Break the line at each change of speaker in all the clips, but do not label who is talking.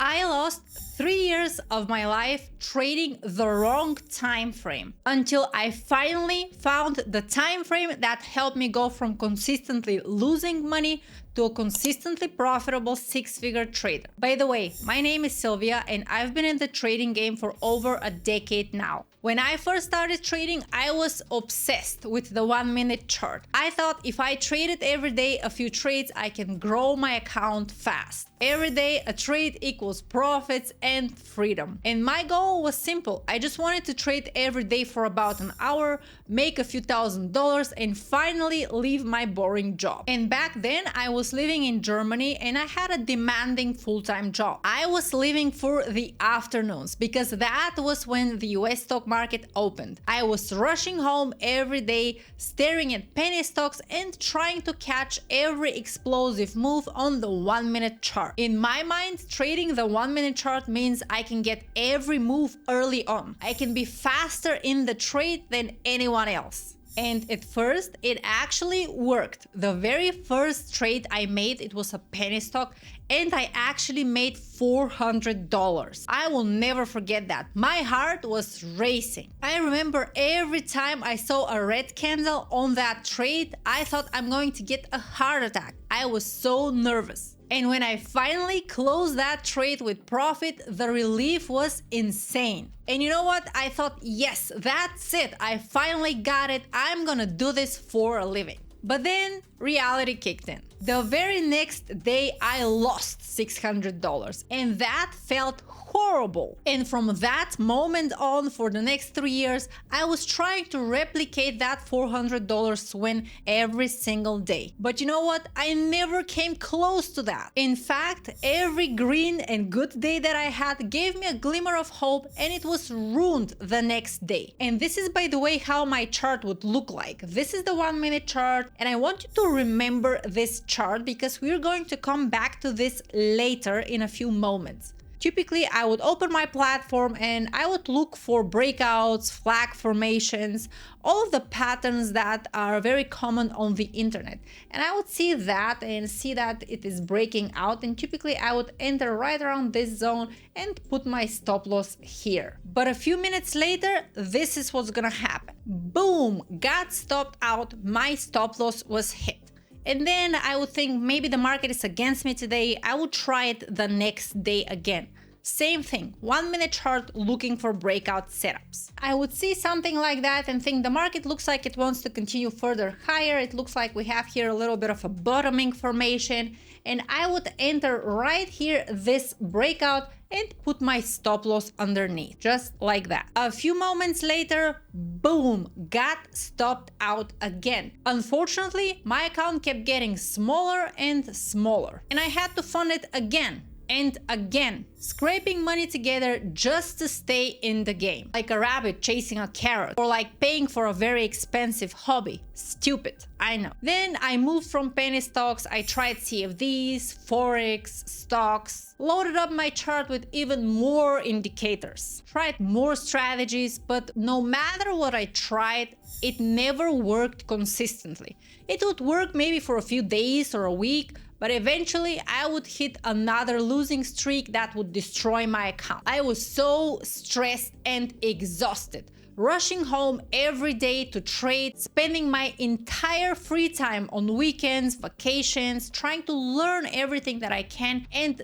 I lost 3 years of my life trading the wrong time frame until I finally found the time frame that helped me go from consistently losing money to a consistently profitable six-figure trader. By the way, my name is Sylvia and I've been in the trading game for over a decade now. When I first started trading, I was obsessed with the 1-minute chart. I thought if I traded every day a few trades, I can grow my account fast. Every day a trade equals profits and freedom. And my goal was simple. I just wanted to trade every day for about an hour, make a few $1,000s, and finally leave my boring job. And back then I was living in Germany and I had a demanding full-time job. I was living for the afternoons because that was when the US stock market opened. I was rushing home every day, staring at penny stocks and trying to catch every explosive move on the 1-minute chart. In my mind, trading the 1-minute chart means I can get every move early on. I can be faster in the trade than anyone else. And at first, it actually worked. The very first trade I made, it was a penny stock, and I actually made $400. I will never forget that. My heart was racing. I remember every time I saw a red candle on that trade, I thought I'm going to get a heart attack. I was so nervous. And when I finally closed that trade with profit, the relief was insane. And you know what? I thought, yes, that's it. I finally got it. I'm gonna do this for a living. But then reality kicked in. The very next day, I lost $600, and that felt horrible. And from that moment on, for the next 3 years, I was trying to replicate that $400 win every single day. But you know what? I never came close to that. In fact, every green and good day that I had gave me a glimmer of hope, and it was ruined the next day. And this is, by the way, how my chart would look like. This is the 1-minute chart, and I want you to remember this chart because we're going to come back to this later in a few moments. Typically, I would open my platform and I would look for breakouts, flag formations, all of the patterns that are very common on the internet. And I would see that and see that it is breaking out. And typically I would enter right around this zone and put my stop loss here. But a few minutes later, this is what's gonna happen. Boom, got stopped out, my stop loss was hit. And then I would think maybe the market is against me today. I would try it the next day again. Same thing, 1-minute chart looking for breakout setups. I would see something like that and think the market looks like it wants to continue further higher. It looks like we have here a little bit of a bottoming formation. And I would enter right here this breakout and put my stop loss underneath, just like that. A few moments later, boom, got stopped out again. Unfortunately, my account kept getting smaller and smaller, and I had to fund it again and again, scraping money together just to stay in the game. Like a rabbit chasing a carrot, or like paying for a very expensive hobby. Stupid, I know. Then I moved from penny stocks, I tried CFDs, Forex, stocks, loaded up my chart with even more indicators, tried more strategies, but no matter what I tried, it never worked consistently. It would work maybe for a few days or a week, but eventually I would hit another losing streak that would destroy my account. I was so stressed and exhausted, rushing home every day to trade, spending my entire free time on weekends, vacations, trying to learn everything that I can, and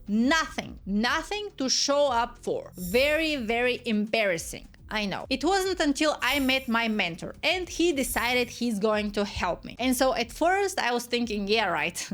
nothing to show up for. Very, very embarrassing. I know. It wasn't until I met my mentor and he decided he's going to help me. And so at first I was thinking, yeah, right.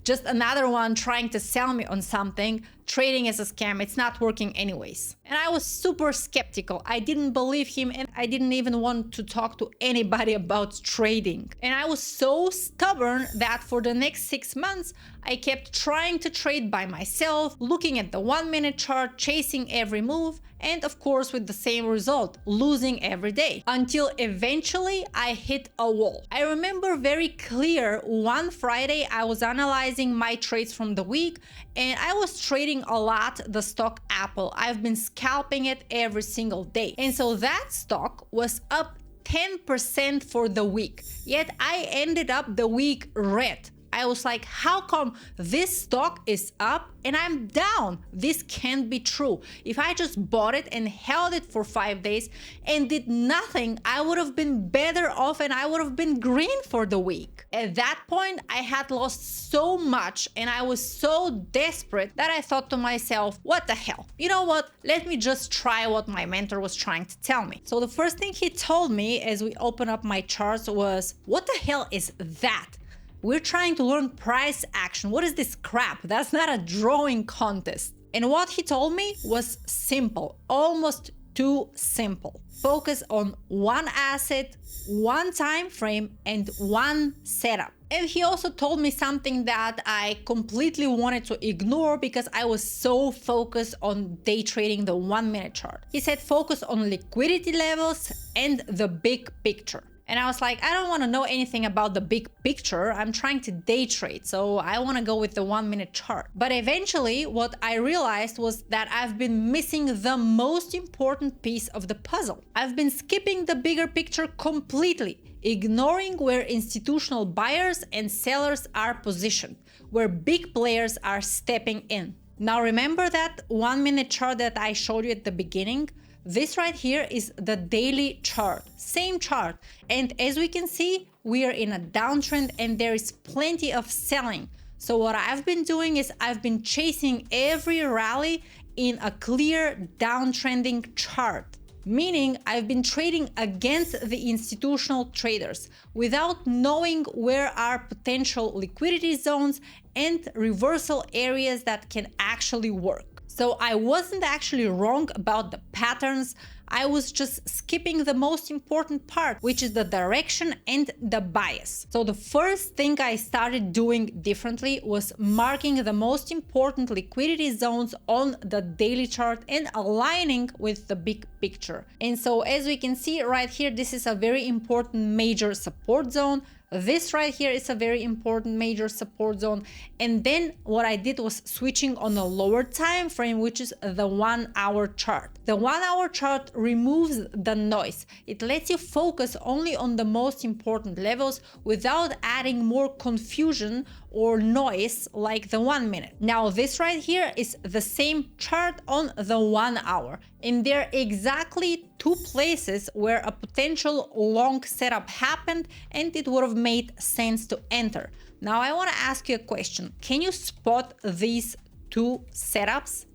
Just another one trying to sell me on something, trading as a scam, it's not working anyways. And I was super skeptical. I didn't believe him and I didn't even want to talk to anybody about trading. And I was so stubborn that for the next 6 months, I kept trying to trade by myself, looking at the 1-minute chart, chasing every move, and of course with the same result, losing every day, until eventually I hit a wall. I remember very clear one Friday I was analyzing my trades from the week and I was trading a lot the stock Apple. I've been scalping it every single day. And so that stock was up 10% for the week. Yet I ended up the week red. I was like, how come this stock is up and I'm down? This can't be true. If I just bought it and held it for 5 days and did nothing, I would have been better off and I would have been green for the week. At that point, I had lost so much and I was so desperate that I thought to myself, what the hell? You know what? Let me just try what my mentor was trying to tell me. So the first thing he told me as we opened up my charts was, what the hell is that? We're trying to learn price action. What is this crap? That's not a drawing contest. And what he told me was simple, almost too simple. Focus on one asset, one time frame, and one setup. And he also told me something that I completely wanted to ignore because I was so focused on day trading the 1 minute chart. He said focus on liquidity levels and the big picture. And I was like, I don't want to know anything about the big picture. I'm trying to day trade, so I want to go with the 1 minute chart. But eventually, what I realized was that I've been missing the most important piece of the puzzle. I've been skipping the bigger picture completely, ignoring where institutional buyers and sellers are positioned, where big players are stepping in. Now, remember that 1 minute chart that I showed you at the beginning? This right here is the daily chart, same chart. And as we can see, we are in a downtrend and there is plenty of selling. So what I've been doing is I've been chasing every rally in a clear downtrending chart. Meaning I've been trading against the institutional traders without knowing where are potential liquidity zones and reversal areas that can actually work. So I wasn't actually wrong about the patterns. I was just skipping the most important part, which is the direction and the bias. So the first thing I started doing differently was marking the most important liquidity zones on the daily chart and aligning with the big picture. And so as we can see right here, this is a very important major support zone. This right here is a very important major support zone. And then what I did was switching on a lower time frame, which is the 1 hour chart. The 1 hour chart removes the noise. It lets you focus only on the most important levels without adding more confusion or noise like the 1 minute. Now this right here is the same chart on the 1 hour. And there are exactly two places where a potential long setup happened and it would have made sense to enter. Now I want to ask you a question. Can you spot these two setups?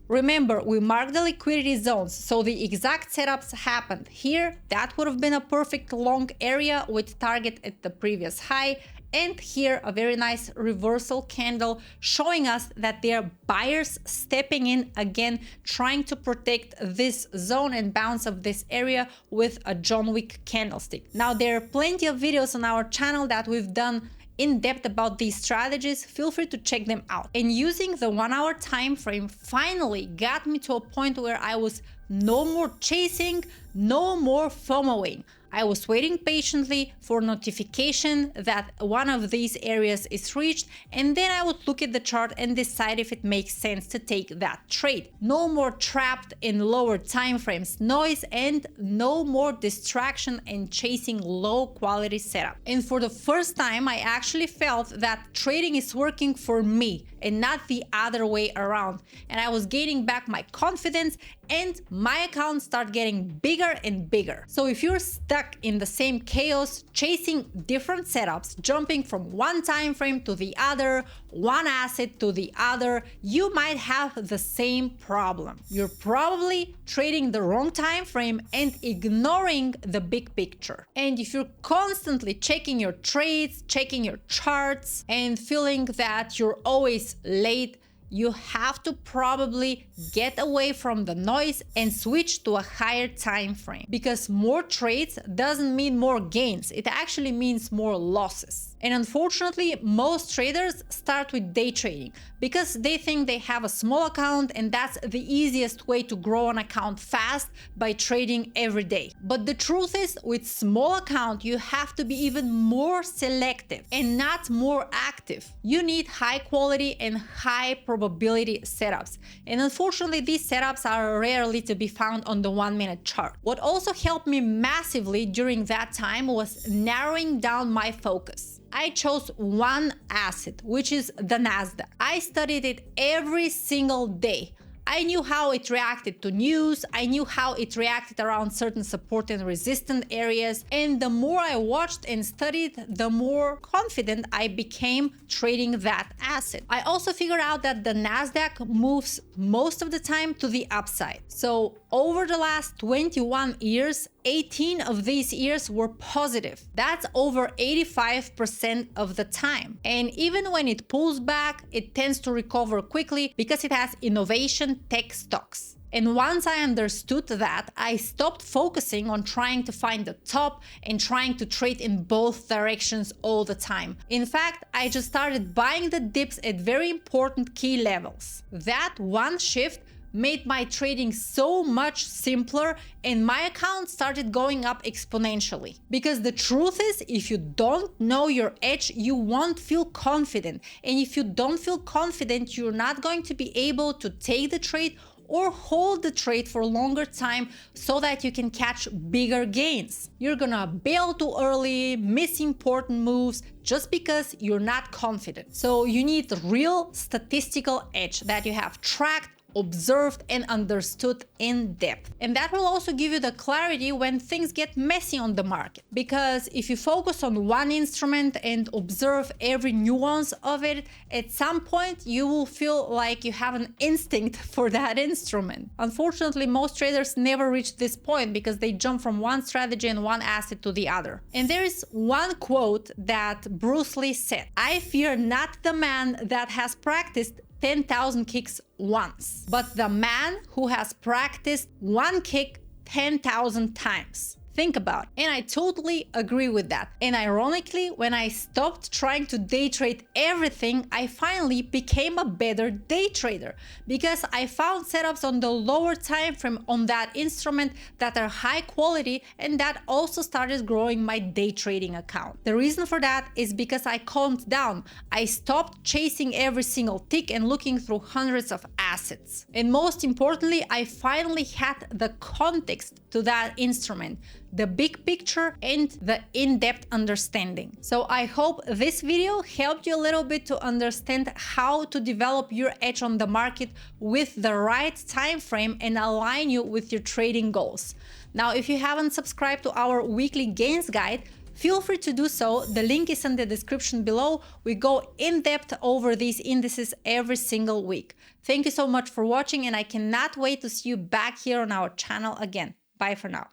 Remember, we marked the liquidity zones, so the exact setups happened here. That would have been a perfect long area with target at the previous high. And here a very nice reversal candle showing us that there are buyers stepping in again, trying to protect this zone and bounce of this area with a John Wick candlestick. Now there are plenty of videos on our channel that we've done in depth about these strategies. Feel free to check them out. And using the 1 hour time frame finally got me to a point where I was no more chasing, no more FOMOing. I was waiting patiently for notification that one of these areas is reached, and then I would look at the chart and decide if it makes sense to take that trade. No more trapped in lower time frames noise and no more distraction and chasing low quality setup. And for the first time, I actually felt that trading is working for me and not the other way around. And I was gaining back my confidence and my account started getting bigger and bigger. So if you're stuck in the same chaos, chasing different setups, jumping from one time frame to the other, one asset to the other, you might have the same problem. You're probably trading the wrong time frame and ignoring the big picture. And if you're constantly checking your trades, checking your charts, and feeling that you're always late, you have to probably get away from the noise and switch to a higher time frame, because more trades doesn't mean more gains. It actually means more losses. And unfortunately, most traders start with day trading because they think they have a small account and that's the easiest way to grow an account fast, by trading every day. But the truth is, with small account, you have to be even more selective and not more active. You need high quality and high probability setups. And unfortunately, these setups are rarely to be found on the 1 minute chart. What also helped me massively during that time was narrowing down my focus. I chose one asset, which is the Nasdaq. I studied it every single day. I knew how it reacted to news, I knew how it reacted around certain support and resistance areas, and the more I watched and studied, the more confident I became trading that asset. I also figured out that the Nasdaq moves most of the time to the upside. So over the last 21 years, 18 of these years were positive. That's over 85% of the time. And even when it pulls back, it tends to recover quickly because it has innovation tech stocks. And once I understood that, I stopped focusing on trying to find the top and trying to trade in both directions all the time. In fact, I just started buying the dips at very important key levels. That one shift made my trading so much simpler and my account started going up exponentially. Because the truth is, if you don't know your edge, you won't feel confident. And if you don't feel confident, you're not going to be able to take the trade or hold the trade for a longer time so that you can catch bigger gains. You're gonna bail too early, miss important moves just because you're not confident. So you need the real statistical edge that you have tracked, observed and understood in depth. And that will also give you the clarity when things get messy on the market. Because if you focus on one instrument and observe every nuance of it, at some point you will feel like you have an instinct for that instrument. Unfortunately, most traders never reach this point because they jump from one strategy and one asset to the other. And there is one quote that Bruce Lee said, "I fear not the man that has practiced 10,000 kicks once, but the man who has practiced one kick 10,000 times." Think about it. And I totally agree with that. And ironically, when I stopped trying to day trade everything, I finally became a better day trader because I found setups on the lower time frame on that instrument that are high quality, and that also started growing my day trading account. The reason for that is because I calmed down. I stopped chasing every single tick and looking through hundreds of assets. And most importantly, I finally had the context to that instrument, the big picture and the in-depth understanding. So I hope this video helped you a little bit to understand how to develop your edge on the market with the right time frame and align you with your trading goals. Now, if you haven't subscribed to our weekly gains guide, feel free to do so. The link is in the description below. We go in depth over these indices every single week. Thank you so much for watching, and I cannot wait to see you back here on our channel again. Bye for now.